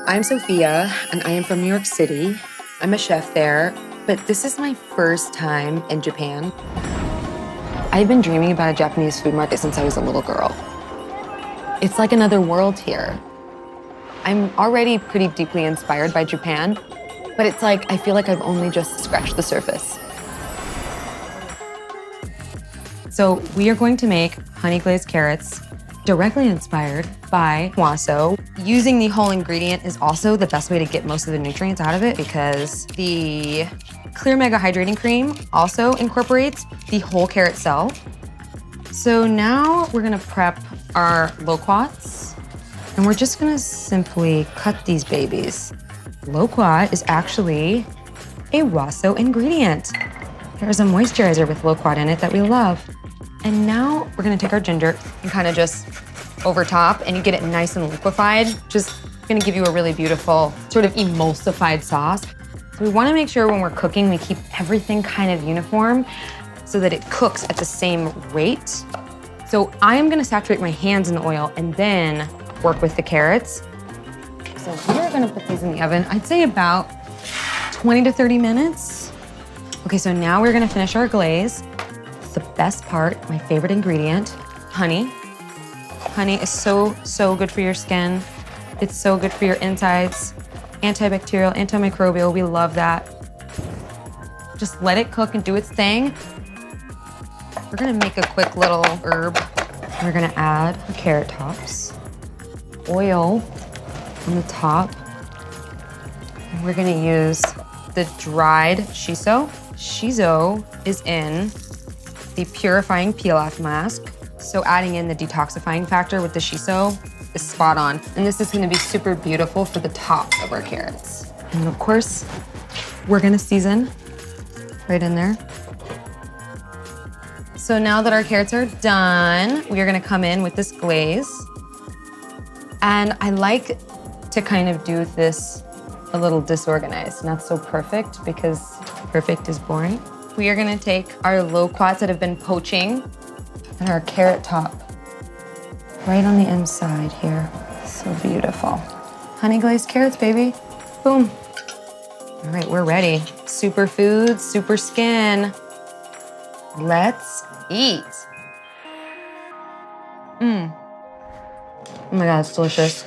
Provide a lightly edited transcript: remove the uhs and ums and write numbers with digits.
I'm Sophia, and I am from New York City. I'm a chef there, but this is my first time in Japan. I've been dreaming about a Japanese food market since I was a little girl. It's like another world here. I'm already pretty deeply inspired by Japan, but it's like I feel like I've only just scratched the surface. So we are going to make honey glazed carrots, directly inspired by WASO. Using the whole ingredient is also the best way to get most of the nutrients out of it because the Clear Mega-Hydrating Cream also incorporates the whole carrot cell. So now we're gonna prep our loquats, and we're just gonna simply cut these babies. Loquat is actually a WASO ingredient. There's a moisturizer with loquat in it that we love. And now we're gonna take our ginger and kind of just over top, and you get it nice and liquefied. Just gonna give you a really beautiful sort of emulsified sauce. So we wanna make sure when we're cooking, we keep everything kind of uniform so that it cooks at the same rate. So I am gonna saturate my hands in the oil and then work with the carrots. So we're gonna put these in the oven, I'd say about 20 to 30 minutes. Okay, so now we're gonna finish our glaze. The best part, my favorite ingredient, honey. Honey is so good for your skin. It's so good for your insides. Anti-bacterial, antimicrobial, we love that. Just let it cook and do its thing. We're gonna make a quick little herb. We're gonna add the carrot tops, oil on the top. And we're gonna use the dried Shiso. Shiso is in the Purifying Peel-Off Mask. So adding in the detoxifying factor with the Shiso is spot on. And this is gonna be super beautiful for the tops of our carrots. And of course, we're gonna season right in there. So now that our carrots are done, we are gonna come in with this glaze. And I like to kind of do this a little disorganized, not so perfect because perfect is boring. We are gonna take our loquats that have been poaching and our carrot top right on the inside here. So beautiful. Honey glazed carrots, baby. Boom. All right, we're ready. Superfoods, super skin. Let's eat. Oh my God, it's delicious.